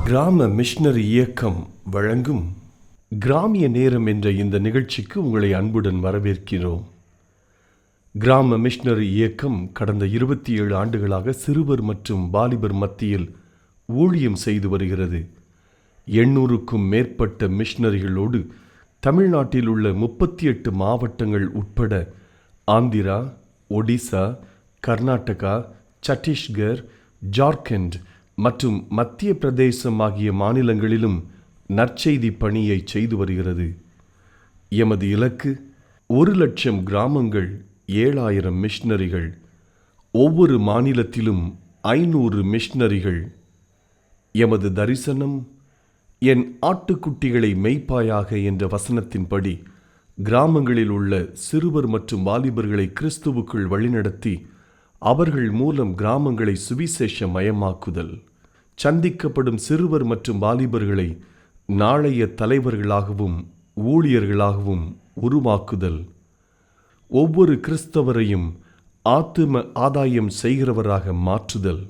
கிராம மிஷனரி இயக்கம் வழங்கும் கிராமிய நேரம் என்ற இந்த நிகழ்ச்சிக்கு உங்களை அன்புடன் வரவேற்கிறோம். கிராம மிஷனரி இயக்கம் கடந்த 27 ஆண்டுகளாக சிறுவர் மற்றும் வாலிபர் மத்தியில் ஊழியம் செய்து வருகிறது. 800க்கும் மேற்பட்ட மிஷனரிகளோடு தமிழ்நாட்டில் உள்ள 38 மாவட்டங்கள் உட்பட ஆந்திரா, ஒடிசா, கர்நாடகா, சத்தீஸ்கர், ஜார்க்கண்ட் மற்றும் மத்திய பிரதேசம் ஆகிய மாநிலங்களிலும் நற்செய்தி பணியை செய்து வருகிறது. எமது இலக்கு 1,00,000 கிராமங்கள், 7,000 மிஷனரிகள், ஒவ்வொரு மாநிலத்திலும் 500 மிஷனரிகள். எமது தரிசனம் என் ஆட்டுக்குட்டிகளை மெய்ப்பாயாக என்ற வசனத்தின்படி கிராமங்களில் உள்ள சிறுவர் மற்றும் வாலிபர்களை கிறிஸ்துவுக்குள் வழிநடத்தி அவர்கள் மூலம் கிராமங்களை சுவிசேஷ மயமாக்குதல், சந்திக்கப்படும் சிறுவர் மற்றும் வாலிபர்களை நாளைய தலைவர்களாகவும் ஊழியர்களாகவும் உருவாக்குதல், ஒவ்வொரு கிறிஸ்தவரையும் ஆத்தும ஆதாயம் செய்கிறவராக மாற்றுதல்.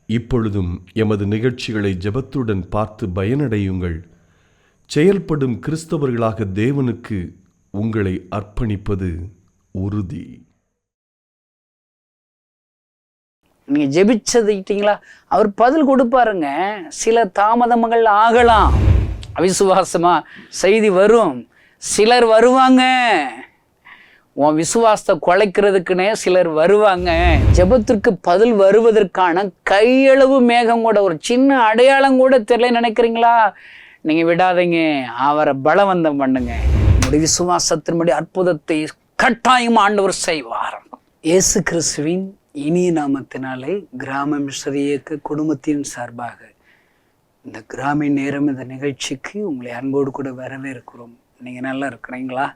இப்பொழுதும் எமது நிகழ்ச்சிகளை ஜெபத்துடன் பார்த்து பயனடையுங்கள். செயல்படும் கிறிஸ்தவர்களாக தேவனுக்கு உங்களை அர்ப்பணிப்பது உறுதி. நீங்கள் ஜெபிச்சதுக்கிட்டீங்களா? அவர் பதில் கொடுப்பாருங்க. சில தாமதங்கள் ஆகலாம், அவிசுவாசமா செய்தி வரும், சிலர் வருவாங்க. உன் விசுவாசத்தை குலைக்கிறதுக்குன்னே சிலர் வருவாங்க. ஜெபத்திற்கு பதில் வருவதற்கான கையளவு மேகம் கூட, ஒரு சின்ன அடையாளம் கூட தெரியல நினைக்கிறீங்களா? நீங்கள் விடாதீங்க, அவரை பலவந்தம் பண்ணுங்க. உங்களுடைய விசுவாசத்தின்படி அற்புதத்தை கட்டாயம் ஆண்டவர் செய்வார். இயேசு கிறிஸ்துவின் இனிய நாமத்தினாலே கிராம மிஷனரி இயக்க குடும்பத்தின் சார்பாக இந்த கிராமிய நேரம் இந்த நிகழ்ச்சிக்கு உங்களை அன்போடு கூட வரவேற்கிறோம். நீங்கள் நல்லா இருக்கிறீங்களா?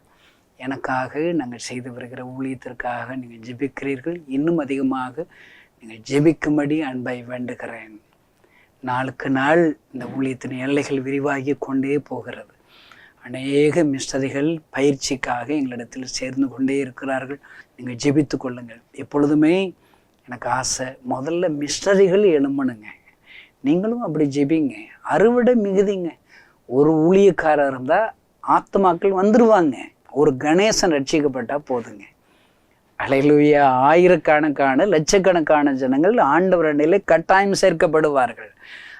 எனக்காக நாங்கள் செய்து வருகிற ஊழியத்திற்காக நீங்கள் ஜெபிக்கிறீர்கள். இன்னும் அதிகமாக நீங்கள் ஜெபிக்கும்படி அன்பை வேண்டுகிறேன். நாளுக்கு நாள் இந்த ஊழியத்தின் எல்லைகள் விரிவாகி கொண்டே போகிறது. அநேக மிஷனரிகள் பயிற்சிக்காக எங்களிடத்தில் சேர்ந்து கொண்டே இருக்கிறார்கள். நீங்கள் ஜெபித்து கொள்ளுங்கள். எப்பொழுதுமே எனக்கு ஆசை, முதல்ல மிஷனரிகள் எழும்பணுங்க. நீங்களும் அப்படி ஜெபிங்க. அறுவடை மிகுதிங்க. ஒரு ஊழியக்காரர் இருந்தால் ஆத்மாக்கள் வந்துடுவாங்க. ஒரு கணேசன் ரட்சிக்கப்பட்டால் போதுங்க. அல்லேலூயா. ஆயிரக்கணக்கான லட்சக்கணக்கான ஜனங்கள் ஆண்டவர் அண்டையிலே கட்டாயம் சேர்க்கப்படுவார்கள்.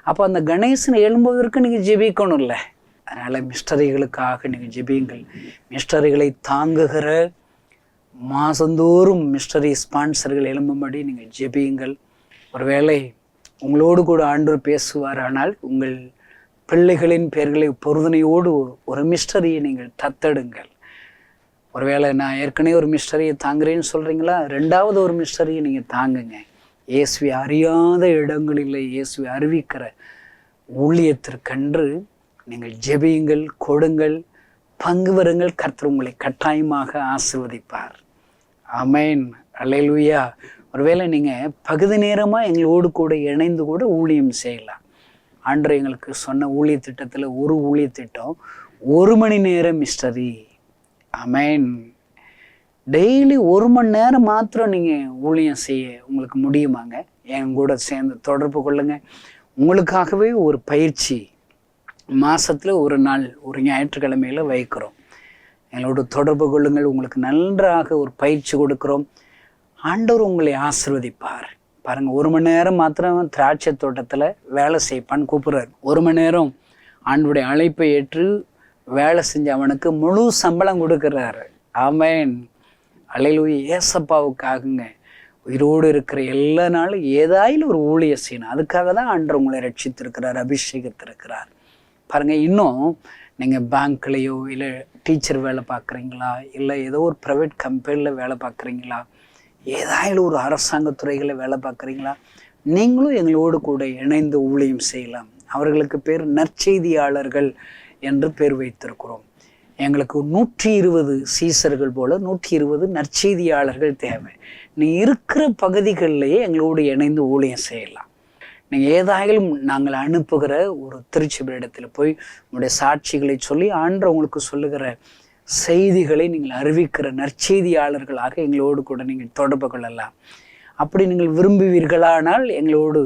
அப்போ அந்த கணேசன் எழும்புவதற்கு நீங்கள் ஜெபிக்கணும்ல. அதனால் மிஷனரிகளுக்காக நீங்கள் ஜெபியுங்கள். மிஷனரிகளை தாங்குகிற மாதந்தோறும் மிஷனரி ஸ்பான்சர்கள் எழும்பும்படி நீங்கள் ஜெபியுங்கள். ஒருவேளை உங்களோடு கூட ஆண்டவர் பேசுவார். ஆனால் உங்கள் பிள்ளைகளின் பெயர்களை பொருதனையோடு ஒரு மிஷனரியை நீங்கள் தத்தெடுங்கள். ஒருவேளை நான் ஏற்கனவே ஒரு மிஷனரியை தாங்குறேன்னு சொல்கிறீங்களா? 2வது ஒரு மிஷனரியை நீங்கள் தாங்குங்க. இயேசுவை அறியாத இடங்களில் இயேசுவை அறிவிக்கிற ஊழியத்திற்கென்று நீங்கள் ஜெபியுங்கள், கொடுங்கள், பங்கு வருங்கள். கர்த்தர் உங்களை கட்டாயமாக ஆசீர்வதிப்பார். ஆமென். அல்லேலூயா. ஒருவேளை நீங்கள் பகுதி நேரமாக எங்களோடு கூட இணைந்து கூட ஊழியம் செய்யலாம். ஆண்டவர் எங்களுக்கு சொன்ன ஊழிய திட்டத்தில் ஒரு ஊழிய திட்டம் 1 மணி நேரம் மிஷனரி. ஆமென். டெய்லி 1 மணி நேரம் மாத்திரம் நீங்கள் ஊழியம் செய்ய உங்களுக்கு முடியுமாங்க? என் கூட சேர்ந்து தொடர்பு கொள்ளுங்க. உங்களுக்காகவே ஒரு பயிற்சி மாதத்தில் ஒரு நாள், ஒரு ஞாயிற்றுக்கிழமையில் வைக்கிறோம். எங்களோட தொடர்பு கொள்ளுங்கள். உங்களுக்கு நன்றாக ஒரு பயிற்சி கொடுக்குறோம். ஆண்டவர் உங்களை ஆசீர்வதிப்பார். பாருங்கள், 1 மணி நேரம் மாத்திரம் திராட்சை தோட்டத்தில் வேலை செய்ப்பான்னு கூப்பிட்றாரு. 1 மணி நேரம் ஆண்டவருடைய அழைப்பை ஏற்று வேலை செஞ்ச அவனுக்கு முழு சம்பளம் கொடுக்குறாரு. ஆமென். அல்லேலூயா. ஏசப்பாவுக்காகுங்க. உயிரோடு இருக்கிற எல்லா நாளும் ஏதாயிலும் ஒரு ஊழிய செய்யணும். அதுக்காக தான் ஆண்டவர் உங்களை ரட்சித்திருக்கிறார், அபிஷேகத்திருக்கிறார். பாருங்கள், இன்னும் நீங்கள் பேங்க்லேயோ இல்லை டீச்சர் வேலை பார்க்குறீங்களா, இல்லை ஏதோ ஒரு ப்ரைவேட் கம்பெனியில் வேலை பார்க்குறீங்களா, ஏதாயிலும் ஒரு அரசாங்கத்துறைகளில் வேலை பார்க்குறீங்களா, நீங்களும் எங்களோடு கூட இணைந்து ஊழியம் செய்யலாம். அவர்களுக்கு பேர் நற்செய்தியாளர்கள் என்று பேர் வைத்திருக்கிறோம். எங்களுக்கு 120 சீசர்கள் போல் 120 நற்செய்தியாளர்கள் தேவை. நீ இருக்கிற பகுதிகளிலேயே எங்களோடு இணைந்து ஊழியம் செய்யலாம். நீங்கள் ஏதாயிலும் நாங்கள் அனுப்புகிற ஒரு திருச்சபையிடத்தில் போய் உங்களுடைய சாட்சிகளை சொல்லி ஆண்டவர் உங்களுக்கு சொல்லுகிற செய்திகளை நீங்கள் அறிவிக்கிற நற்செய்தியாளர்களாக எங்களோடு கூட நீங்கள் தொடர்பு கொள்ளலாம். அப்படி நீங்கள் விரும்புவீர்களானால் எங்களோடு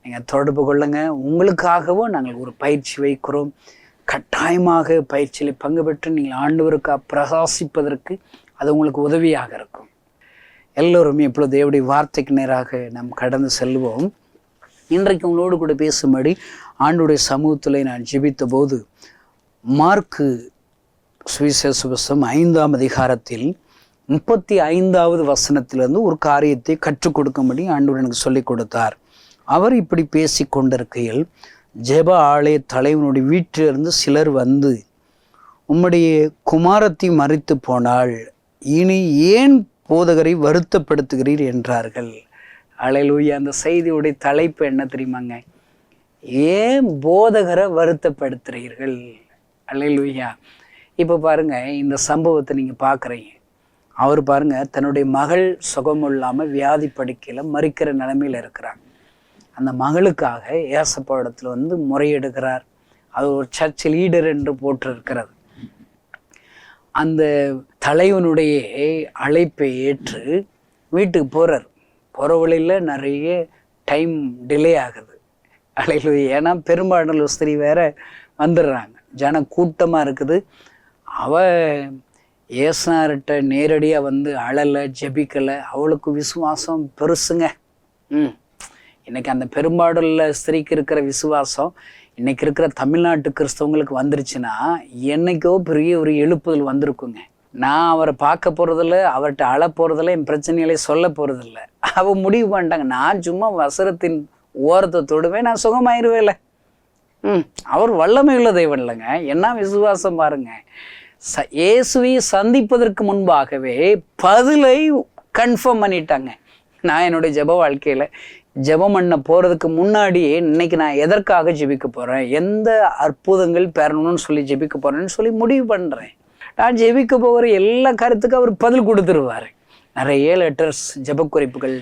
நீங்கள் தொடர்பு கொள்ளுங்க. உங்களுக்காகவும் நாங்கள் ஒரு பயிற்சி வைக்கிறோம். கட்டாயமாக பயிற்சியில் பங்கு பெற்று நீங்கள் ஆண்டவருக்காக பிரகாசிப்பதற்கு அது உங்களுக்கு உதவியாக இருக்கும். எல்லோருமே இப்பொழுது தேவனுடைய வார்த்தைக்கு நேராக நாம் கடந்து செல்வோம். இன்றைக்கு உங்களோடு கூட பேசும்படி ஆண்டவருடைய சமூகத்தில் நான் ஜெபித்த போது மார்க்கு சுவிசேஷ புஸ்தகம் 5ஆம் அதிகாரத்தில் 35வது வசனத்திலிருந்து ஒரு காரியத்தை கற்றுக் கொடுக்கும்படி ஆண்டவர் எனக்கு சொல்லிக் கொடுத்தார். அவர் இப்படி பேசி கொண்டிருக்கையில் ஜெப ஆலய தலைவனுடைய வீட்டிலிருந்து சிலர் வந்து, உம்முடைய குமாரத்தை மரித்து போனால் இனி ஏன் போதகரை வருத்தப்படுத்துகிறீர் என்றார்கள். அல்லேலூயா. அந்த செய்தியுடைய தலைப்பு என்ன தெரியுமாங்க? ஏன் போதகரை வருத்தப்படுத்துகிறீர்கள்? அல்லேலூயா. இப்போ பாருங்க, இந்த சம்பவத்தை நீங்கள் பார்க்குறீங்க. அவர் பாருங்க, தன்னுடைய மகள் சுகம் இல்லாமல் வியாதி படுக்கையில் மறிக்கிற நிலைமையில் இருக்கிறாங்க. அந்த மகளுக்காக ஏசப்பா இடத்துல வந்து முறையிடுகிறார். அது ஒரு சர்ச் லீடர் என்று போட்டிருக்கிறது. அந்த தலைவனுடைய அழைப்பை ஏற்று வீட்டுக்கு போகிறார். போகிற வழியில் நிறைய டைம் டிலே ஆகுது. அல்லேலூயா. ஏன்னா பெரும்பாலான ஸ்திரீ வேற வந்துடுறாங்க, ஜன கூட்டமாக இருக்குது. அவ ஏசுனார்கிட்ட நேரடியாக வந்து அழலை, ஜெபிக்கலை. அவளுக்கு விசுவாசம் பெருசுங்க. இன்னைக்கு அந்த பெரும்பாடுள்ள ஸ்திரீக்கு இருக்கிற விசுவாசம் இன்னைக்கு இருக்கிற தமிழ்நாட்டு கிறிஸ்தவங்களுக்கு வந்துருச்சுன்னா என்னைக்கோ பெரிய ஒரு எழுப்புதல் வந்திருக்குங்க. நான் அவரை பார்க்க போகிறதில்ல, அவர்கிட்ட அழ போகிறதில்ல, என் பிரச்சனைகளை சொல்ல போகிறதில்ல. அவள் முடிவு பண்ணிட்டாங்க, நான் சும்மா வசரத்தின் ஓரத்தை தொடுவேன், நான் சுகமாயிருவேல. அவர் வல்லமை உள்ள தெய்வம் இல்லைங்க. என்ன விசுவாசம் பாருங்க. இயேசுவை சந்திப்பதற்கு முன்பாகவே பதிலை கன்ஃபார்ம் பண்ணிட்டாங்க. நான் என்னுடைய ஜெப வாழ்க்கையில் ஜெபம் பண்ண போகிறதுக்கு முன்னாடியே இன்னைக்கு நான் எதற்காக ஜெபிக்க போகிறேன், எந்த அற்புதங்கள் பெறணும்னு சொல்லி ஜெபிக்க போகிறேன்னு சொல்லி முடிவு பண்ணுறேன். நான் ஜெபிக்க போகிற எல்லா கருத்துக்கும் அவர் பதில் கொடுத்துருவார். நிறைய லெட்டர்ஸ், ஜெபக்குறிப்புகள்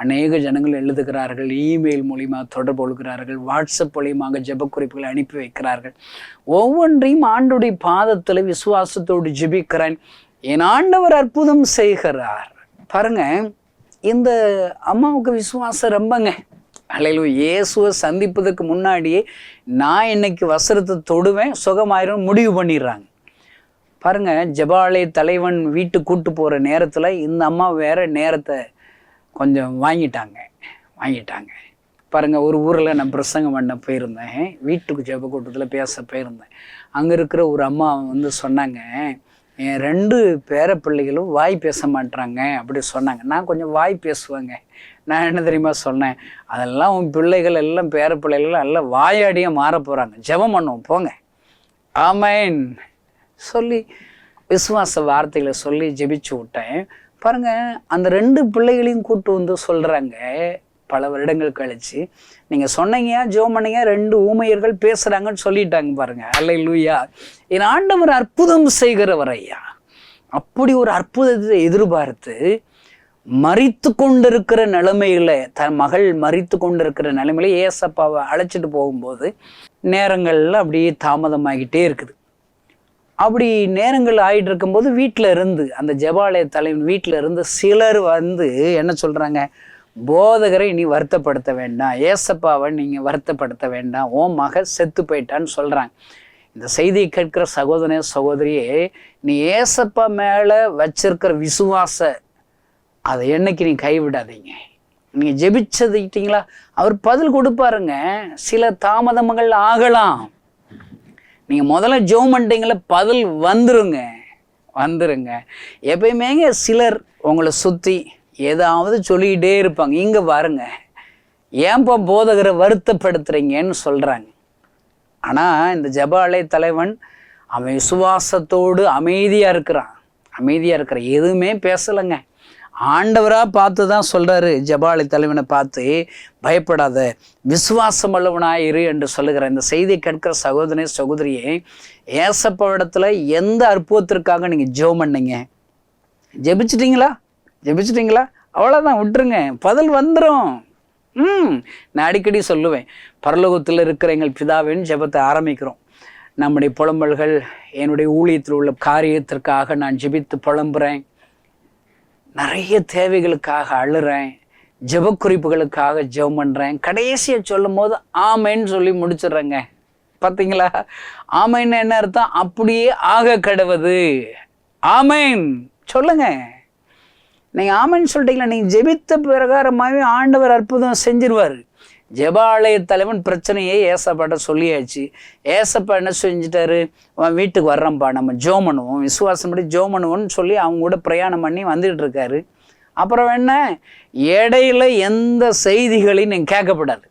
அநேக ஜனங்கள் எழுதுகிறார்கள். இமெயில் மூலியமாக தொடர்பு கொள்கிறார்கள். வாட்ஸ்அப் மூலியமாக ஜெபக்குறிப்புகளை அனுப்பி வைக்கிறார்கள். ஒவ்வொன்றையும் ஆண்டவருடைய பாதத்தில் விசுவாசத்தோடு ஜெபிக்கிறேன். என் ஆண்டவர் அற்புதம் செய்கிறார். பாருங்க, இந்த அம்மாவுக்கு விசுவாசம் ரொம்பங்க. அல்லேலூயா. இயேசுவை சந்திப்பதற்கு முன்னாடியே நான் இன்னைக்கு வசரத்தை தொடுவேன், சுகமாயிரும் முடிவு பண்ணிடுறாங்க. பாருங்க, ஜெபாலய தலைவன் வீட்டுக்கு கூட்டு போகிற நேரத்தில் இந்த அம்மா வேற நேரத்தை கொஞ்சம் வாங்கிட்டாங்க. பாருங்கள், ஒரு ஊரில் நான் பிரசங்கம் பண்ண போயிருந்தேன். வீட்டுக்கு ஜெப கூட்டத்தில் பேச போயிருந்தேன். அங்கே இருக்கிற ஒரு அம்மா வந்து சொன்னாங்க, என் 2 பேர பிள்ளைகளும் வாய் பேச மாட்டாங்க அப்படி சொன்னாங்க. நான் கொஞ்சம் வாய் பேசுவேங்க. நான் என்ன தெரியுமா சொன்னேன், அதெல்லாம் உன் பிள்ளைகள் எல்லாம் பேர பிள்ளைகள் எல்லாம் வாயாடியாக மாற போகிறாங்க, ஜெபம் பண்ணுவோம் போங்க, ஆமேன் சொல்லி விசுவாச வார்த்தைகளை சொல்லி ஜெபிச்சு விட்டேன். பாருங்க, அந்த 2 பிள்ளைகளையும் கூட்டு வந்து சொல்கிறாங்க பல வருடங்கள் கழிச்சு, நீங்கள் சொன்னீங்க ஜெபம் பண்ணீங்க, 2 ஊமையர்கள் பேசுகிறாங்கன்னு சொல்லிட்டாங்க. பாருங்க, அல்லேலூயா. என் ஆண்டவர் அற்புதம் செய்கிறவர் ஐயா. அப்படி ஒரு அற்புதத்தை எதிர்பார்த்து மரித்து கொண்டிருக்கிற நிலைமையில, தன் மகள் மரித்து கொண்டிருக்கிற நிலைமையில ஏசப்பாவை அழைச்சிட்டு போகும்போது நேரங்கள்ல அப்படியே தாமதமாகிட்டே இருக்குது. அப்படி நேரங்கள் ஆகிட்டு இருக்கும்போது வீட்டில் இருந்து, அந்த ஜெபாலய தலைவன் வீட்டில் இருந்து சிலர் வந்து என்ன சொல்கிறாங்க, போதகரை நீ வருத்தப்படுத்த வேண்டாம், ஏசப்பாவை நீங்கள் வருத்தப்படுத்த வேண்டாம், ஓ மக செத்து போயிட்டான்னு சொல்கிறாங்க. இந்த செய்தியை கேட்கிற சகோதரனே சகோதரியே, நீ ஏசப்பா மேலே வச்சிருக்கிற விசுவாச அதை என்னைக்கு நீ கைவிடாதீங்க. நீங்கள் ஜெபிச்சதுக்கிட்டீங்களா, அவர் பதில் கொடுப்பாருங்க. சில தாமதங்கள் ஆகலாம், நீங்கள் முதல்ல ஜெபம் பண்ணிட்டீங்களா, பதில் வந்துருங்க. எப்பயுமேங்க சிலர் உங்களை சுற்றி ஏதாவது சொல்லிக்கிட்டே இருப்பாங்க. இங்கே பாருங்க, ஏன்பா போதகரை வருத்தப்படுத்துறீங்கன்னு சொல்கிறாங்க. ஆனால் இந்த ஜெபாலய தலைவன் அவன் விசுவாசத்தோடு அமைதியாக இருக்கிறான். எதுவுமே பேசலைங்க. ஆண்டவராக பார்த்து தான் சொல்கிறாரு ஜெபாலய தலைவனை பார்த்து, பயப்படாத, விசுவாசம் உள்ளவனாயிரு என்று சொல்லுகிற இந்த செய்தியை கேட்கிற சகோதரனே சகோதரியே, ஏசப்பா இடத்துல எந்த அற்புதத்திற்காக நீங்கள் ஜெபம் பண்ணீங்க, ஜெபிச்சிட்டிங்களா, அவ்வளோதான், விட்டுருங்க, பதில் வந்துடும். நான் அடிக்கடி சொல்லுவேன், பரலோகத்தில் இருக்கிற எங்கள் பிதாவின் ஜெபத்தை ஆரம்பிக்கிறோம். நம்முடைய புலம்பல்கள், என்னுடைய ஊழியத்தில் உள்ள காரியத்திற்காக நான் ஜெபித்து புலம்புறேன், நிறைய தேவைகளுக்காக அழுறேன், ஜெப குறிப்புகளுக்காக ஜெபம் பண்ணுறேன். கடைசியை சொல்லும் போது ஆமைன்னு சொல்லி முடிச்சிடுறேங்க. பார்த்தீங்களா? ஆமைன்னு என்ன அர்த்தம்? அப்படியே ஆக கடவுது. ஆமைன் சொல்லுங்க. நீங்கள் ஆமைன்னு சொல்லிட்டீங்களா, நீங்கள் ஜெபித்த பிரகாரமாகவே ஆண்டவர் அற்புதம் செஞ்சிருவார். ஜெபாலய தலைவன் பிரச்சனையே ஏசப்பாட்ட சொல்லியாச்சு. ஏசப்பா என்ன செஞ்சுட்டாரு? அவன் வீட்டுக்கு வர்றேன்ப்பா, நம்ம ஜெபம் பண்ணுவோம், விசுவாசப்படி ஜெபம் பண்ணுவோம்னு சொல்லி அவங்க கூட பிரயாணம் பண்ணி வந்துட்டு இருக்காரு. அப்புறம் என்ன, இடையில எந்த செய்திகளையும் நீங்கள் கேட்கப்படாது.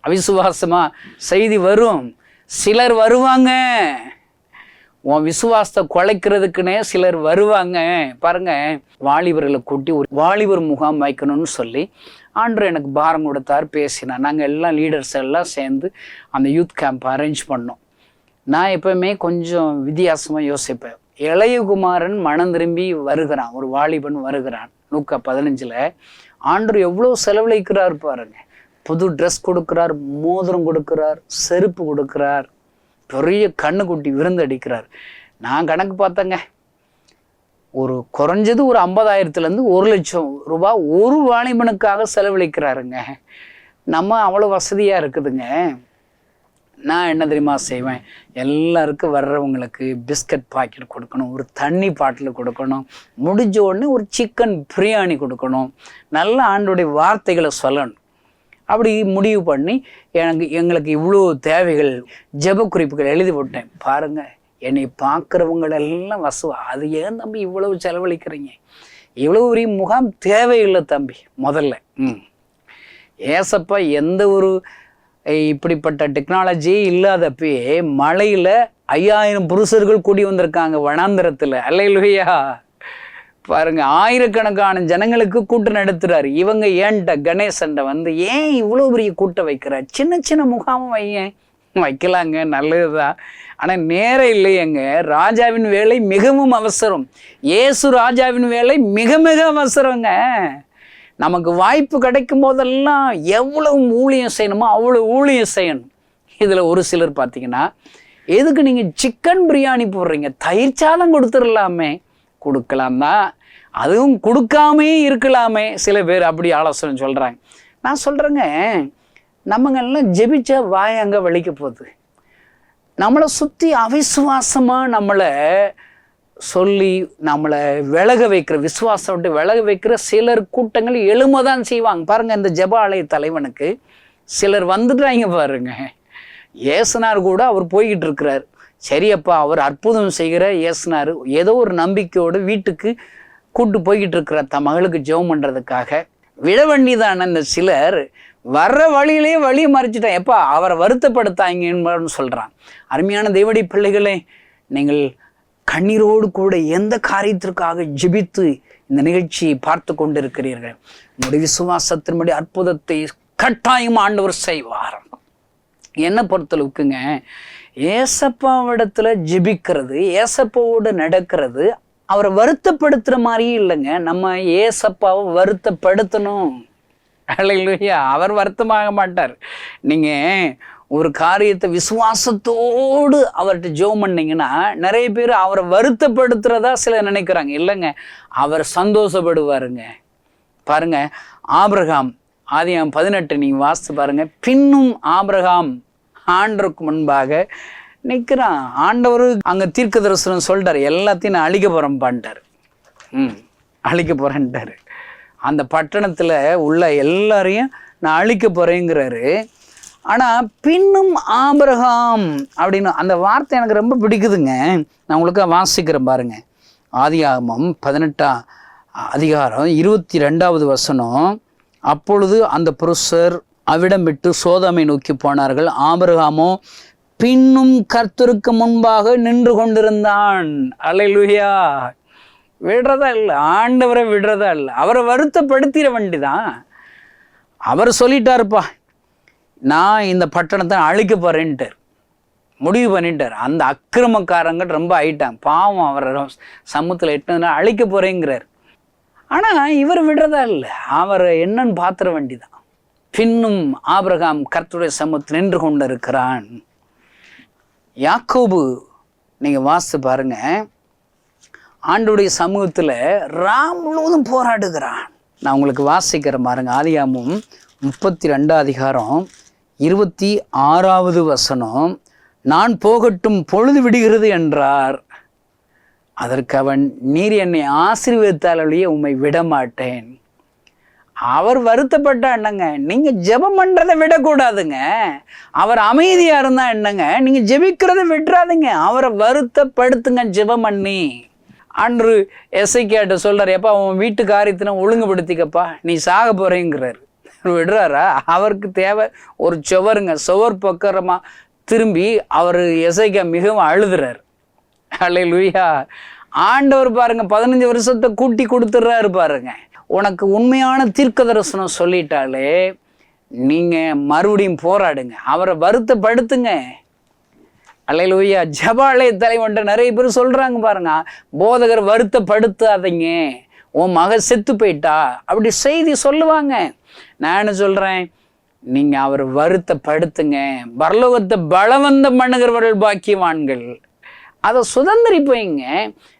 அவிசுவாசமாக செய்தி வரும், சிலர் வருவாங்க. உன் விசுவாசத்தை குலைக்கிறதுக்குன்னே சிலர் வருவாங்க. பாருங்க, வாலிபர்களை கூட்டி ஒரு வாலிபர் முகாம் வைக்கணும்னு சொல்லி ஆண்டவர் எனக்கு பாரம் கொடுத்தார், பேசினார். நாங்கள் எல்லாம் லீடர்ஸ் எல்லாம் சேர்ந்து அந்த யூத் கேம்ப் அரேஞ்ச் பண்ணோம். நான் எப்பவுமே கொஞ்சம் வித்தியாசமாக யோசிப்பேன். இளையகுமாரன் மனம் திரும்பி வருகிறான், ஒரு வாலிபன் வருகிறான். லூக்கா 15 ஆண்டவர் எவ்வளோ செலவழிக்கிறார் பாருங்க. புது ட்ரெஸ் கொடுக்குறார், மோதிரம் கொடுக்குறார், செருப்பு கொடுக்குறார், பெரிய கண்ணுக்குட்டி விருந்தடிக்கிறார். நான் கணக்கு பார்த்தேங்க, ஒரு குறைஞ்சது ஒரு 50,000 1 லட்சம் ரூபாய் ஒரு வாலிபனுக்காக செலவழிக்கிறாருங்க. நம்ம அவ்வளோ வசதியாக இருக்குதுங்க. நான் என்ன தெரியுமா செய்வேன்? எல்லாருக்கும் வர்றவங்களுக்கு பிஸ்கட் பாக்கெட் கொடுக்கணும், ஒரு தண்ணி பாட்டில் கொடுக்கணும், முடிஞ்ச உடனே ஒரு சிக்கன் பிரியாணி கொடுக்கணும், நல்ல ஆண்டோடைய வார்த்தைகளை சொல்லணும். அப்படி முடிவு பண்ணி எங்களுக்கு இவ்வளோ தேவைகள், ஜெப குறிப்புகள் எழுதி போட்டேன். பாருங்கள், என்னை பார்க்குறவங்களெல்லாம் அது ஏன் தம்பி இவ்வளவு செலவழிக்கிறீங்க? இவ்வளோ பெரிய முகாம் தேவையில்லை தம்பி. முதல்ல ஏசப்பா எந்த ஒரு இப்படிப்பட்ட டெக்னாலஜியே இல்லாதப்பயே மலையில் 5000 புருஷர்கள் கூடி வந்திருக்காங்க வனாந்திரத்தில். அல்லேலூயா. பாருங்க, ஆயிரக்கணக்கான ஜனங்களுக்கு கூட்டம் நடத்துறாரு. இவங்க ஏன்ட்ட கணேசன்ட்ட வந்து ஏன் இவ்வளோ பெரிய கூட்டம் வைக்கிறார்? சின்ன சின்ன முகாமும் வைக்கலாங்க, நல்லதுதான். ஆனால் நேரம் இல்லையங்க. ராஜாவின் வேலை மிகவும் அவசரம். இயேசு ராஜாவின் வேலை மிக மிக அவசரங்க. நமக்கு வாய்ப்பு கிடைக்கும் போதெல்லாம் எவ்வளவு ஊழியம் செய்யணுமோ அவ்வளோ ஊழியம் செய்யணும். இதில் ஒரு சிலர் பார்த்தீங்கன்னா, எதுக்கு நீங்கள் சிக்கன் பிரியாணி போடுறீங்க? தயிர் சாதம் கொடுத்துடலாமே. கொடுக்கலாம் தான், அதுவும் கொடுக்காமே இருக்கலாமே. சில பேர் அப்படி ஆலோசனை சொல்கிறாங்க. நான் சொல்கிறேங்க, நம்மங்கெல்லாம் ஜெபிச்சா வாய் அங்கே வலிக்க போகுது. நம்மளை சுற்றி அவிசுவாசமாக நம்மளை சொல்லி நம்மளை விலக வைக்கிற, விசுவாசம் விட்டு விலக வைக்கிற சிலர் கூட்டங்கள் எழும தான் செய்வாங்க. பாருங்கள், இந்த ஜெப ஆலய தலைவனுக்கு சிலர் வந்துட்டாங்க பாருங்க. ஏசுனார் கூட அவர் போய்கிட்டு இருக்கிறார். சரியப்பா, அவர் அற்புதம் செய்கிற ஏசுனார் ஏதோ ஒரு நம்பிக்கையோடு வீட்டுக்கு கூட்டு போய்கிட்டு இருக்கிறார் தம் மகளுக்கு ஜெபம் பண்ணுறதுக்காக. விட வேண்டியதான இந்த சிலர் வர்ற வழியிலேயே வழியை மறைச்சிட்டான். எப்பா, அவரை வருத்தப்படுத்தாங்கன்னு சொல்கிறான். அருமையான தேவடி பிள்ளைகளே, நீங்கள் கண்ணீரோடு கூட எந்த காரியத்திற்காக ஜெபித்து இந்த நிகழ்ச்சியை பார்த்து கொண்டு இருக்கிறீர்கள்? உங்களுடைய விசுவாசத்தின்படி அற்புதத்தை கட்டாயம் ஆண்டவர் செய்வார். என்ன பொறுத்தளவுக்குங்க, ஏசப்பாவிடத்துல ஜெபிக்கிறது, ஏசப்பாவோடு நடக்கிறது அவரை வருத்தப்படுத்துகிற மாதிரியே இல்லைங்க. நம்ம ஏசப்பாவை வருத்தப்படுத்தணும். அல்லேலூயா. அவர் வருத்தமாக மாட்டார். நீங்கள் ஒரு காரியத்தை விசுவாசத்தோடு அவர்கிட்ட ஜெபம் பண்ணீங்கன்னா, நிறைய பேர் அவரை வருத்தப்படுத்துகிறதா சிலர் நினைக்கிறாங்க. இல்லைங்க, அவர் சந்தோஷப்படுவாருங்க. பாருங்க, ஆபிரகாம் ஆதியாகமம் 18 நீங்கள் வாசித்து பாருங்க. பின்னும் ஆபிரகாம் ஆண்டவருக்கு முன்பாக நிற்கிறான். ஆண்டவர் அங்கே தீர்க்க தரிசனம் சொல்லிட்டார், எல்லாத்தையும் நான் அழிக்க போகிறேன்பான்ட்டார். அழிக்க போகிறேன்ட்டார். அந்த பட்டணத்தில் உள்ள எல்லாரையும் நான் அழிக்க போகிறேங்கிறாரு. ஆனால் பின்னும் ஆபிரகாம் அப்படின்னு அந்த வார்த்தை எனக்கு ரொம்ப பிடிக்குதுங்க. நான் உங்களுக்கு வாசிக்கிறேன் பாருங்க. ஆதியாகமம் 18ஆம் அதிகாரம் 22வது வசனம். அப்பொழுது அந்த புருஷர் அவிடம் விட்டு சோதோமை நோக்கி போனார்கள். ஆபிரகாமோ பின்னும் கர்த்தருக்கு முன்பாக நின்று கொண்டிருந்தான். அல்லேலூயா. விடுறதா இல்லை, ஆண்டவரை விடுறதா இல்லை, அவரை வருத்தப்படுத்திட வேண்டிதான். அவர் சொல்லிட்டாருப்பா, நான் இந்த பட்டணத்தை அழிக்க போறேன்ட்டார், முடிவு பண்ணிட்டார். அந்த அக்கிரமக்காரங்க ரொம்ப ஆயிட்டாங்க, பாவம் அவரை சமூகத்தில் எட்டுனா அழிக்க போறேங்கிறார். ஆனால் இவர் விடுறதா இல்லை, அவரை என்னன்னு பார்த்துட வேண்டிதான். பின்னும் ஆபிரகாம் கர்த்தருடைய சமூகத்தில் நின்று கொண்டு இருக்கிறான். யாக்கோபு நீங்கள் வாசித்து பாருங்க, ஆண்டவருடைய சமூகத்தில் ராம் முழுவதும் போராடுகிறான். நான் உங்களுக்கு வாசிக்கிறேன் பாருங்க. ஆதியாகமம் 32 அதிகாரம் 26வது வசனம். நான் போகட்டும், பொழுது விடுகிறது என்றார். அதற்கு அவன், நீர் என்னை ஆசீர்வதித்தாலேயே உம்மை விடமாட்டேன். அவர் வருத்தப்பட்ட என்னங்க, நீங்க ஜெபம் பண்றதை விடக்கூடாதுங்க. அவர் அமைதியா இருந்தா என்னங்க, நீங்க ஜெபிக்கிறத விட்டுறாதுங்க. அவரை வருத்தப்படுத்துங்க ஜெபம் பண்ணி. அன்று எசேக்கியாட்ட சொல்றாரு, எப்பா அவன் வீட்டு காரியத்தின ஒழுங்குபடுத்திக்கப்பா, நீ சாக போறேங்கிறாரு. விடுறாரா? அவருக்கு தேவை ஒரு சுவருங்க. சுவர் பக்கரமா திரும்பி அவர் எசேக்கியா மிகவும் அழுதுறாரு. அல்லேலூயா. ஆண்டவர் பாருங்க 15 வருஷத்தை கூட்டி கொடுத்துட்றாரு பாருங்க. உனக்கு உண்மையான தீர்க்க தரிசனம் சொல்லிட்டாலே நீங்க மறுபடியும் போராடுங்க, அவரை வருத்தப்படுத்துங்க. அல்லேலூயா. ஜபாலய தலைவன்ட்ட நிறைய பேர் சொல்றாங்க பாருங்க, போதகர் வருத்தப்படுத்தாதீங்க, உன் மக செத்து போயிட்டா, அப்படி செய்தி சொல்லுவாங்க. நான் என்ன சொல்றேன், நீங்க அவர் வருத்தப்படுத்துங்க. பரலோகத்தை பலவந்தம் பண்ணுகிறவர்கள் பாக்கியவான்கள். அதை சுதந்திரிப்பீங்க,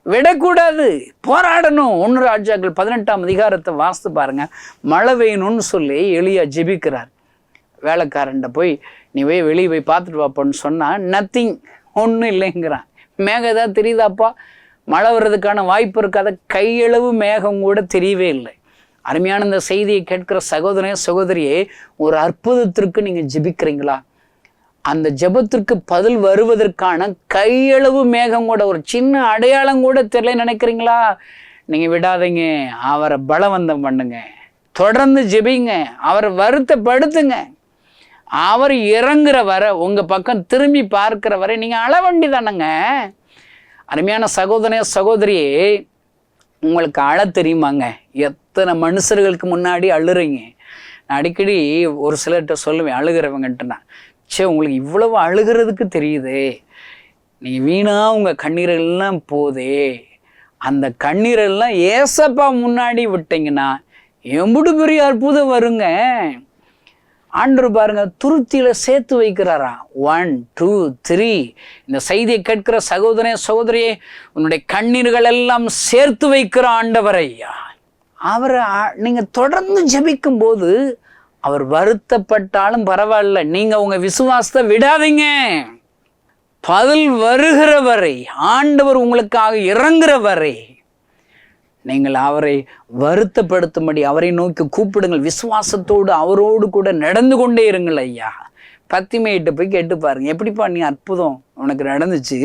விடக்கூடாது, போராடணும். 1 ராஜாக்கள் 18ஆம் அதிகாரத்தை வாசித்து பாருங்க. மழை பெய்யணும்னு சொல்லி எலியா ஜெபிக்கிறார். வேலைக்காரன்ட்ட போய் நீ போய் வெளியே போய் பார்த்துட்டு வாப்பான்னு சொன்னால் நத்திங், ஒன்றும் இல்லைங்கிறான். மேகம் ஏதாவது தெரியுதாப்பா? மழை வர்றதுக்கான வாய்ப்பு இருக்காத, கையளவு மேகம் கூட தெரியவே இல்லை. அருமையான இந்த செய்தியை கேட்கிற சகோதரனே சகோதரியே, ஒரு அற்புதத்திற்கு நீங்கள் ஜெபிக்கிறீங்களா? அந்த ஜெபத்திற்கு பதில் வருவதற்கான கையளவு மேகம் கூட, ஒரு சின்ன அடையாளம் கூட தெரியல நினைக்கிறீங்களா? நீங்கள் விடாதீங்க, அவரை பலவந்தம் பண்ணுங்க, தொடர்ந்து ஜெபிங்க, அவரை வருத்தப்படுத்துங்க. அவர் இறங்குற வரை, உங்கள் பக்கம் திரும்பி பார்க்கிற வரை நீங்கள் அழ வேண்டி தானங்க. அருமையான சகோதரனே சகோதரியே, உங்களுக்கு அழ தெரியுமாங்க? எத்தனை மனுஷர்களுக்கு முன்னாடி அழுறீங்க. நான் அடிக்கடி ஒரு சிலர்கிட்ட சொல்லுவேன், அழுகிறவங்கன்ட்டுனா, சே உங்களுக்கு இவ்வளவு அழுகிறதுக்கு தெரியுது, நீங்கள் வீணா உங்கள் கண்ணீரெல்லாம் போதே, அந்த கண்ணீரெல்லாம் ஏசப்பா முன்னாடி விட்டீங்கன்னா எம்புடு பெரிய அற்புதம் வருங்க. ஆண்டவர் பாருங்க துருத்தியில சேர்த்து வைக்கிறாரா. 1 2 3. இந்த செய்தியை கேட்கிற சகோதரனே சகோதரியே, உன்னுடைய கண்ணீர்கள் எல்லாம் சேர்த்து வைக்கிற ஆண்டவர் ஐயா. அவரை நீங்க தொடர்ந்து ஜெபிக்கும் போது அவர் வருத்தப்பட்டாலும் பரவாயில்ல, நீங்க உங்க விசுவாசத்தை விடாதீங்க. பதில் வருகிற வரை, ஆண்டவர் உங்களுக்காக இறங்குற வரை நீங்கள் அவரை வருத்தப்படுத்தும்படி அவரை நோக்கி கூப்பிடுங்கள். விசுவாசத்தோடு அவரோடு கூட நடந்து கொண்டே இருங்கள் ஐயா. பத்திமையிட்ட போய் கேட்டு பாருங்க, எப்படிப்பா நீ அற்புதம் உனக்கு நடந்துச்சு?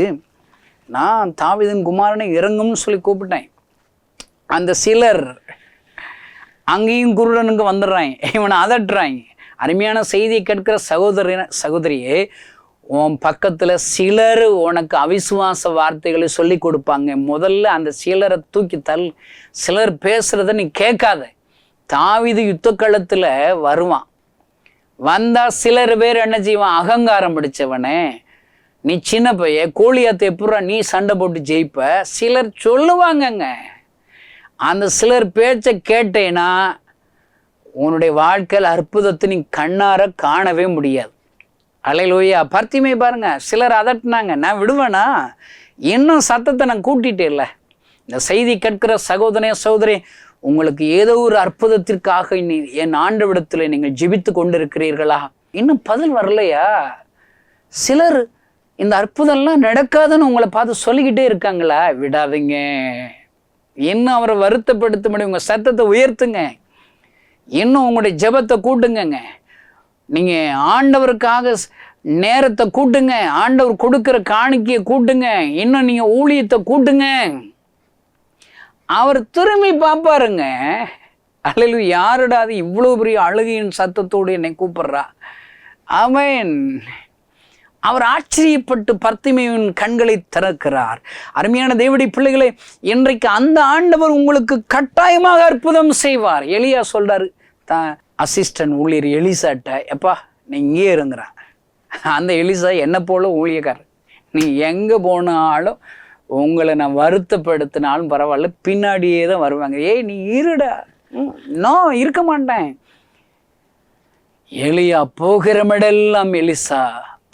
நான் தாவீதின் குமாரனை இறங்கும்னு சொல்லி கூப்பிட்டேன். அந்த சிலர் அங்கேயும் குருடனுக்கு வந்துடுறாங்க, இவனை அதட்டுறாங்க. அருமையான செய்தியை கேட்கிற சகோதரியே, உன் பக்கத்தில் சிலர் உனக்கு அவிசுவாச வார்த்தைகளை சொல்லி கொடுப்பாங்க. முதல்ல அந்த சிலரை தூக்கி சிலர் பேசுறத நீ கேட்காத. தாவீது யுத்த களத்தில் வருவான், வந்தா சிலர் பேர் என்ன செய்வான், அகங்காரம் பிடிச்சவனே, நீ சின்ன பைய, கோழியாத்தை எப்படா நீ சண்டை போட்டு ஜெயிப்ப, சிலர் சொல்லுவாங்கங்க. அந்த சிலர் பேச்சை கேட்டேன்னா உன்னுடைய வாழ்க்கையில் அற்புதத்தை நீ கண்ணார காணவே முடியாது. அல்லேலூயா. பர்த்திமை பாருங்க, சிலர் அதட்டினாங்க, நான் விடுவேனா? இன்னும் சத்தத்தை நான் கூட்டிட்டே இல்லை. இந்த செய்தி கேட்கிற சகோதரனே சகோதரி, உங்களுக்கு ஏதோ ஒரு அற்புதத்திற்காக என் ஆண்டவிடத்தில் நீங்கள் ஜெபித்து கொண்டிருக்கிறீர்களா? இன்னும் பதில் வரலையா? சிலர் இந்த அற்புதம்லாம் நடக்காதுன்னு உங்களை பார்த்து சொல்லிக்கிட்டே இருக்காங்களா? விடாதீங்க, இன்னும் அவரை வருத்தப்படுத்த முடியும். உங்கள் சத்தத்தை உயர்த்துங்க, இன்னும் உங்களுடைய ஜெபத்தை கூட்டுங்க. நீங்கள் ஆண்டவருக்காக நேரத்தை கூட்டுங்க, ஆண்டவர் கொடுக்குற காணிக்கையை கூட்டுங்க, இன்னும் நீங்கள் ஊழியத்தை கூட்டுங்க. அவர் திரும்பி பார்ப்பாருங்க. அல்லேலூயா. யாருடா அது இவ்வளோ பெரிய அழுகையின் சத்தத்தோடு என்னை கூப்பிடுறா? ஆமென். அவர் ஆச்சரியப்பட்டு பர்த்திமையின் கண்களை திறக்கிறார். அருமையான தேவனுடைய பிள்ளைகளே, இன்றைக்கு அந்த ஆண்டவர் உங்களுக்கு கட்டாயமாக அற்புதம் செய்வார். எலியா சொல்றாரு அசிஸ்டன்ட் ஊழியர் எலிசாட்ட, எப்பா நீ இங்கே இருங்கிறான். அந்த எலிசா என்ன போல ஊழியக்காரர், நீ எங்கே போனாலும் உங்களை நான் வருத்தப்படுத்தினாலும் பரவாயில்ல, பின்னாடியே தான் வருவாங்க. ஏய் நீ இருடா. நான் இருக்க மாட்டேன். எலியா போகிறமிடெல்லாம் எலிசா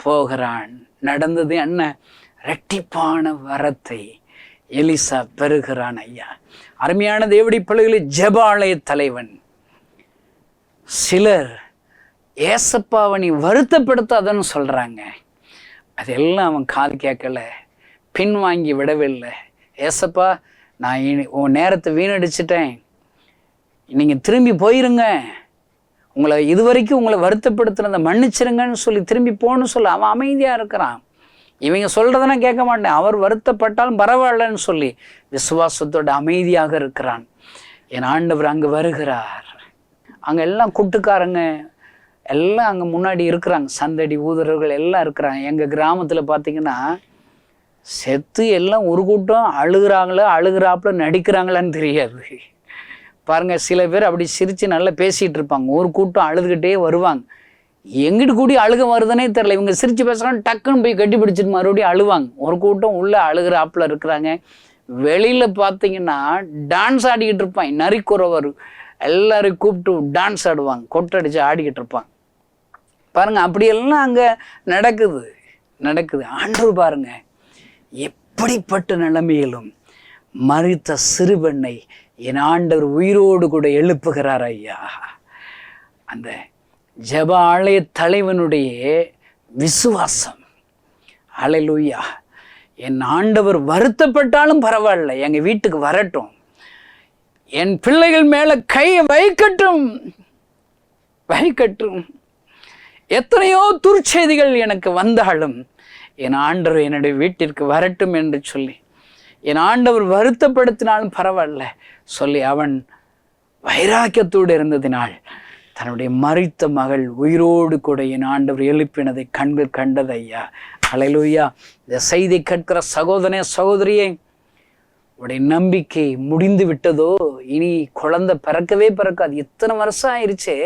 போகிறான். நடந்தது என்ன? இரட்டிப்பான வரத்தை எலிசா பெறுகிறான் ஐயா. அருமையான தேவனுடைய பிள்ளைகளே, ஜெப ஆலய தலைவன். சிலர் ஏசப்பாவை நீ வருத்தப்படுத்தாதன்னு சொல்கிறாங்க. அதெல்லாம் அவன் காது கேட்கல, பின்வாங்கி விடவில்லை. ஏசப்பா, நான் உன் நேரத்தை வீணடிச்சிட்டேன், நீங்கள் திரும்பி போயிருங்க, உங்களை இதுவரைக்கும் உங்களை வருத்தப்படுத்துனதை மன்னிச்சிருங்கன்னு சொல்லி திரும்பி போகணும்னு சொல்லி அவன் அமைதியாக இருக்கிறான். இவங்க சொல்கிறதுனா கேட்க மாட்டேன், அவர் வருத்தப்பட்டாலும் பரவாயில்லன்னு சொல்லி விசுவாசத்தோட அமைதியாக இருக்கிறான். என் ஆண்டவர் அங்கே வருகிறார். அங்கே எல்லாம் கூட்டுக்காரங்க எல்லாம் அங்கே முன்னாடி இருக்கிறாங்க, சந்தடி ஊதரர்கள் எல்லாம் இருக்கிறாங்க. எங்கள் கிராமத்தில் பார்த்திங்கன்னா செத்து எல்லாம் ஒரு கூட்டம் அழுகிறாப்புல நடிக்கிறாங்களான்னு தெரியாது பாருங்கள். சில பேர் அப்படி சிரித்து நல்லா பேசிகிட்டு இருப்பாங்க, ஒரு கூட்டம் அழுதுகிட்டே வருவாங்க. எங்கிட்டு கூடி அழுக வருதுன்னே தெரில. இவங்க சிரித்து பேசுகிறாங்க, டக்குன்னு போய் கட்டி பிடிச்சிட்டு மறுபடியும் அழுவாங்க. ஒரு கூட்டம் உள்ளே அழுகிறாப்புல இருக்கிறாங்க. வெளியில் பார்த்தீங்கன்னா டான்ஸ் ஆடிக்கிட்டு இருப்பாங்க, நரிக்குறவர் எல்லாரையும் கூப்பிட்டு டான்ஸ் ஆடுவாங்க, கொட்டடிச்சு ஆடிக்கிட்டு இருப்பாங்க பாருங்கள். அப்படியெல்லாம் அங்கே நடக்குது. ஆண்டவர் பாருங்க, எப்படிப்பட்ட நிலைமையிலும் மரித்த சிறுபெண்ணை என் ஆண்டவர் உயிரோடு கூட எழுப்புகிறார் ஐயா. அந்த ஜெப ஆலய தலைவனுடைய விசுவாசம், அல்லேலூயா. என் ஆண்டவர் வருத்தப்பட்டாலும் பரவாயில்ல, எங்கள் வீட்டுக்கு வரட்டும், என் பிள்ளைகள் மேலே கையை வைக்கட்டும். எத்தனையோ துர்ச்செய்திகள் எனக்கு வந்தாலும் என் ஆண்டவர் என்னுடைய வீட்டிற்கு வரட்டும் என்று சொல்லி, என் ஆண்டவர் வருத்தப்படுத்தினாலும் பரவாயில்ல சொல்லி அவன் வைராக்கியத்தோடு இருந்ததினால் தன்னுடைய மரித்த மகள் உயிரோடு கூட என் ஆண்டவர் எழுப்பினதை கண்கள் கண்டது ஐயா. அல்லேலூயா. இந்த செய்தி கேட்கிற சகோதரனே, சகோதரியே, உடைய நம்பிக்கை முடிந்து விட்டதோ, இனி குழந்தை பிறக்காது. எத்தனை வருஷம் ஆயிடுச்சே,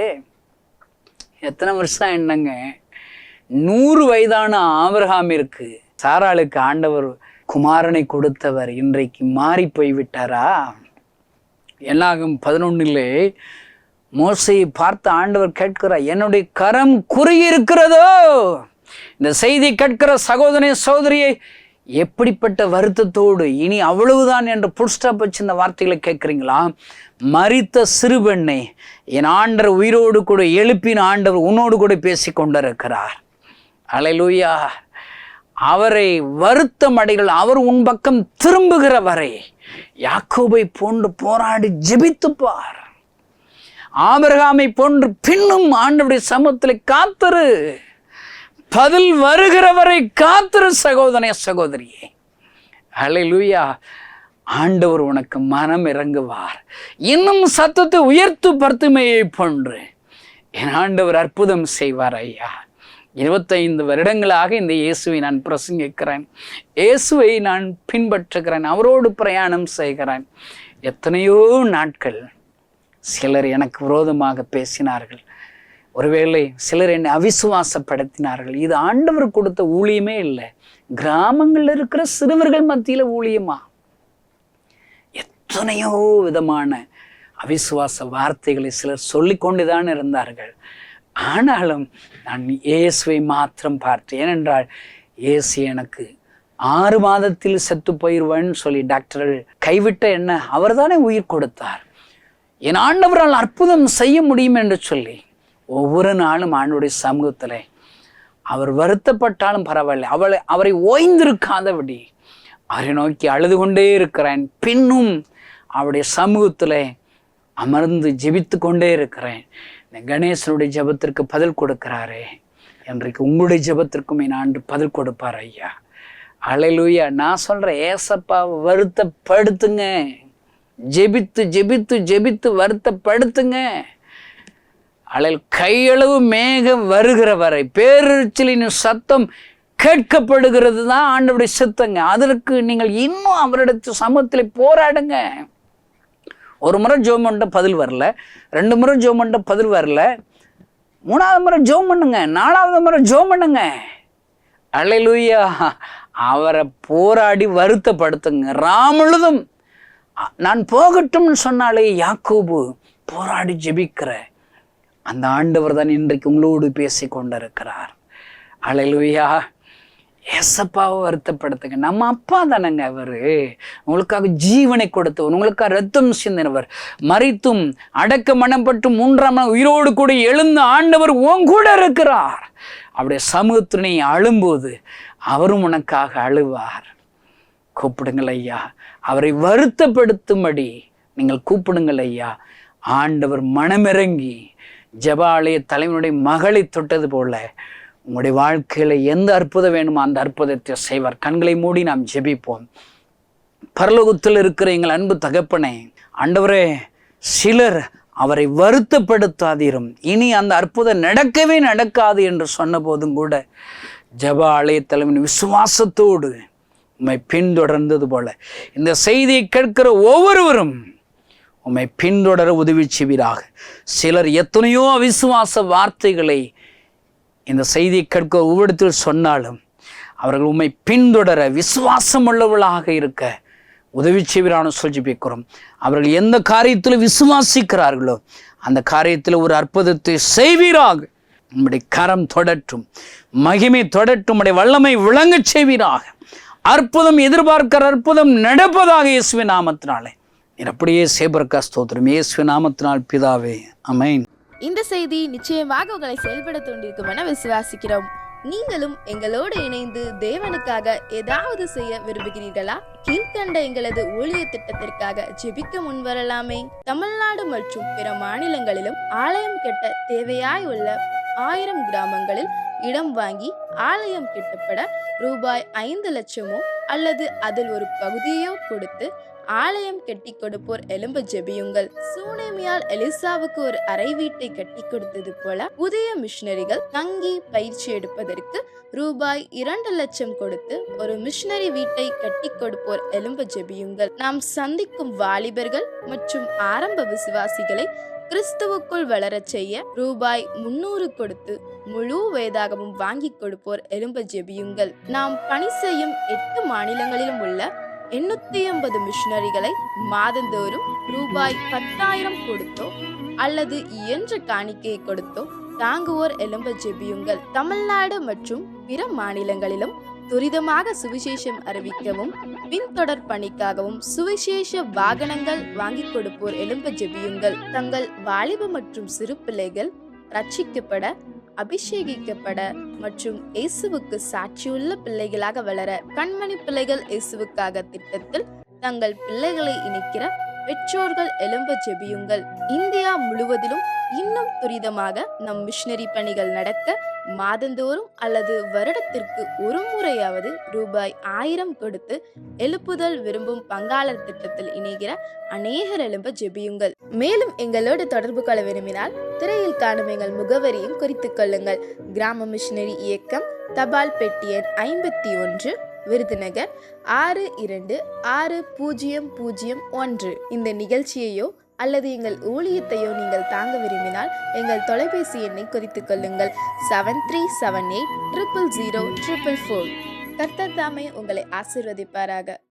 எத்தனை வருஷம் என்னங்க, 100 வயதான ஆபிரகாமிற்கு சாராளுக்கு ஆண்டவர் குமாரனை கொடுத்தவர் இன்றைக்கு மாறி போய்விட்டாரா? என்னாகும் 11 மோசையை பார்த்து ஆண்டவர் கேட்கிறார், என்னுடைய கரம் குறுகியிருக்கிறதோ? இந்த செய்தி கேட்கிற சகோதரனே, சகோதரியை, எப்படிப்பட்ட வருத்தத்தோடு இனி அவ்வளவுதான் என்று புல்ஸ்டாப் வச்சு இந்த வார்த்தைகளை கேட்குறீங்களா? மரித்த சிறுபெண்ணை என் ஆண்டவர் உயிரோடு கூட எழுப்பின ஆண்டவர் உன்னோடு கூட பேசி கொண்டிருக்கிறார். அல்லேலூயா. அவரை வருத்தம் அடைகள், அவர் உன் பக்கம் திரும்புகிற வரை யாக்கோபை போன்று போராடி ஜெபித்துப்பார். ஆபிரகாமை போன்று பின்னும் ஆண்டவருடைய சமூகத்தில் காத்திரு, பதில் வருகிற வரை காத்திரு சகோதரனே, சகோதரியே. அல்லேலூயா. ஆண்டவர் உனக்கு மனம் இறங்குவார். இன்னும் சத்தத்தை உயர்த்து பர்த்துமையை போன்று என் ஆண்டவர் அற்புதம் செய்வார் ஐயா. 25 வருடங்களாக இந்த இயேசுவை நான் பிரசங்கிக்கிறேன், இயேசுவை நான் பின்பற்றுகிறேன், அவரோடு பிரயாணம் செய்கிறேன். எத்தனையோ நாட்கள் சிலர் எனக்கு விரோதமாக பேசினார்கள், ஒருவேளை சிலர் என்னை அவிசுவாசப்படுத்தினார்கள். இது ஆண்டவர் கொடுத்த ஊழியமே இல்லை, கிராமங்களில் இருக்கிற சிறுவர்கள் மத்தியில் ஊழியமா? எத்தனையோ விதமான அவிசுவாச வார்த்தைகளை சிலர் சொல்லி கொண்டுதான் இருந்தார்கள். ஆனாலும் நான் இயேசுவை மாத்திரம் பார்த்தேன். ஏனென்றால் இயேசு எனக்கு 6 மாதத்தில் செத்து போயிடுவேன்னு சொல்லி டாக்டர்கள் கைவிட்ட என்ன அவர் தானே உயிர் கொடுத்தார். என் ஆண்டவரால் அற்புதம் செய்ய முடியும் என்று சொல்லி ஒவ்வொரு நாளும் ஆண்டவருடைய சமூகத்தில் அவர் வருத்தப்பட்டாலும் பரவாயில்லை, அவரை ஓய்ந்திருக்காதபடி அவரை நோக்கி அழுது கொண்டே இருக்கிறேன். பின்னும் அவருடைய சமூகத்தில் அமர்ந்து ஜெபித்து கொண்டே இருக்கிறேன். இந்த கணேசனுடைய ஜெபத்திற்கு பதில் கொடுக்கிறாரே, இன்றைக்கு உங்களுடைய ஜெபத்திற்கும் என் ஆண்டு பதில் கொடுப்பார் ஐயா. அல்லேலூயா. நான் சொல்கிறேன், ஏசப்பா வருத்தப்படுத்துங்க, ஜெபித்து ஜெபித்து ஜெபித்து வருத்தப்படுத்துங்க. கையளவு மேகம் வருகிற வரை பேரிச்சலின் சத்தம் கேட்கப்படுகிறது தான் ஆண்டவருடைய சித்தங்க. அதற்கு நீங்கள் இன்னும் அவரிடத்து சமூகத்தில் போராடுங்க. ஒரு முறை ஜெபம் பண்ண பதில் வரல, 2 முறை ஜெபம் பண்ண பதில் வரல, 3ஆவது முறை ஜெபம் பண்ணுங்க, 4ஆவது முறை ஜெபம் பண்ணுங்க. அல்லேலூயா. அவரை போராடி வருத்தப்படுத்துங்க. ராமுழுதும் நான் போகட்டும்னு சொன்னாலே யாக்கோபு போராடி ஜெபிக்கிற அந்த ஆண்டவர் தான் இன்றைக்கு உங்களோடு பேசி கொண்டிருக்கிறார். அல்லேலூயா. ஏசப்பாவை வருத்தப்படுத்துங்க. நம்ம அப்பா தானங்க அவரு. உங்களுக்காக ஜீவனை கொடுத்தவர், உங்களுக்காக ரத்தம் சிந்தினவர், மரித்தும் அடக்க மனப்பட்டு 3ஆம் நாள் உயிரோடு கூட எழுந்த ஆண்டவர் உன் கூட இருக்கிறார். அப்படியே சமூகத்தினை அழும்போது அவரும் உனக்காக அழுவார். கூப்பிடுங்கள் ஐயா, அவரை வருத்தப்படுத்தும்படி நீங்கள் கூப்பிடுங்கள் ஐயா. ஆண்டவர் மனமிறங்கி ஜெபாலய தலைவனுடைய மகளை தொட்டது போல உங்களுடைய வாழ்க்கையில எந்த அற்புதம் வேணுமோ அந்த அற்புதத்தை செய்வார். கண்களை மூடி நாம் ஜெபிப்போம். பரலோகத்தில் இருக்கிற எங்கள் அன்பு தகப்பனே, ஆண்டவரே, சிலர் அவரை வருத்தப்படுத்தாதீரும், இனி அந்த அற்புதம் நடக்கவே நடக்காது என்று சொன்ன போதும் கூட ஜெபாலய தலைவன் விசுவாசத்தோடு உம்மை பின்தொடர்ந்தது போல இந்த செய்தியை கேட்கிற ஒவ்வொருவரும் உம்மை பின்தொடர உதவி செய்வீராக. சிலர் எத்தனையோ அவிசுவாச வார்த்தைகளை இந்த செய்தியை கேட்க ஒவ்வொருத்தில் சொன்னாலும் அவர்கள் உம்மை பின்தொடர விசுவாசம் உள்ளவர்களாக இருக்க உதவி செய்வீரான சொல்லிப்பிக்கிறோம். அவர்கள் எந்த காரியத்தில் விசுவாசிக்கிறார்களோ அந்த காரியத்தில் ஒரு அற்புதத்தை செய்வீராக. உம்முடைய கரம் தொடட்டும், மகிமை தொடட்டும், உம்முடைய வல்லமை விளங்கச் செய்வீராக. அற்புதம் எதிர்பார்க்கிற அற்புதம் நடப்பதாக இயேசுவின் நாமத்தினாலே நீர் அப்படியே சேபர்க்கா ஸ்தோத்திரம். இயேசுவின் நாமத்தினால் பிதாவே, ஆமென். இந்த செய்தி நிச்சயமாக உங்களை செயல்பட தூண்டிருக்கும் என விசுவாசிக்கிறோம். நீங்களும் எங்களோடு இணைந்து தேவனுக்காக ஏதாவது செய்ய விரும்புகிறீர்களா? கீழ்கண்ட எங்களது ஊழிய திட்டத்திற்காக ஜெபிக்க முன்வரலாமே. தமிழ்நாடு மற்றும் பிற மாநிலங்களிலும் ஆலயம் கட்ட தேவையாய் உள்ள 1000 கிராமங்களில் இடம் வாங்கி ஆலயம் கட்டப்பட ரூபாய் 5 லட்சமோ அல்லது அதில் ஒரு பகுதியோ கொடுத்து ஆலயம் கட்டி கொடுப்போர் எழும்ப ஜெபியுங்கள். சூனேமியால் எலிசாவுக்கு ஒரு அறை வீட்டை கட்டி கொடுத்தது போல புதிய மிஷனரிகள் தங்கி பயிற்சி எடுப்பதற்கு ரூபாய் 2 லட்சம் கொடுத்து ஒரு மிஷனரி வீட்டை கட்டி கொடுப்போர் எழும்ப ஜெபியுங்கள். நாம் சந்திக்கும் வாலிபர்கள் மற்றும் ஆரம்ப விசுவாசிகளை கிறிஸ்துவுக்குள் வளரச் செய்ய ரூபாய் 300 கொடுத்து முழு வேதாகமும் வாங்கி கொடுப்போர் எழும்ப ஜெபியுங்கள். நாம் பணி செய்யும் 8 மாநிலங்களிலும் உள்ள 880 மிஷனரிகளை மாதந்தோறும் ரூபாய் 10,000 கொடுத்தோ அல்லது இயன்ற காணிக்கையை கொடுத்தோ தாங்குவோர் எழும்ப ஜெபியுங்கள். தமிழ்நாடு மற்றும் பிற மாநிலங்களிலும் துரிதமாக சுவிசேஷம் அறிவிக்கவும் பின்தொடர் பணிக்காகவும் சுவிசேஷ வாகனங்கள் வாங்கி கொடுப்போர் எழும்ப ஜெபியுங்கள். தங்கள் வாலிப மற்றும் சிறு பிள்ளைகள் ரட்சிக்கப்பட, அபிஷேகிக்கப்பட மற்றும் இயேசுவுக்கு சாட்சியுள்ள பிள்ளைகளாக வளர கண்மணி பிள்ளைகள் இயேசுவுக்காக திட்டத்தில் தங்கள் பிள்ளைகளை இணைக்கிற பெற்றோர்கள் எழும்ப ஜெபியுங்கள். இந்தியா முழுவதிலும் இன்னும் துரிதமாக நம் மிஷனரி பணிகள் நடக்க மாதந்தோறும் அல்லது வருடத்திற்கு ஒரு முறையாவது ரூபாய் 1000 கொடுத்து எழுப்புதல் விரும்பும் பங்காளர் திட்டத்தில் இணைகிற அநேகர் எழும்ப ஜெபியுங்கள். மேலும் எங்களோடு தொடர்பு கொள்ள விரும்பினால் திரையில் காணும் எங்கள் முகவரியும் குறித்துக் கொள்ளுங்கள். கிராம மிஷனரி இயக்கம், தபால் பெட்டி எண் 51, விருதுநகர் 626001. இந்த நிகழ்ச்சியையோ அல்லது எங்கள் ஊழியத்தையோ நீங்கள் தாங்க விரும்பினால் எங்கள் தொலைபேசி எண்ணை குறித்துக் கொள்ளுங்கள். 7378 000 444. கர்த்தர் தாமே உங்களை ஆசீர்வதிப்பாராக.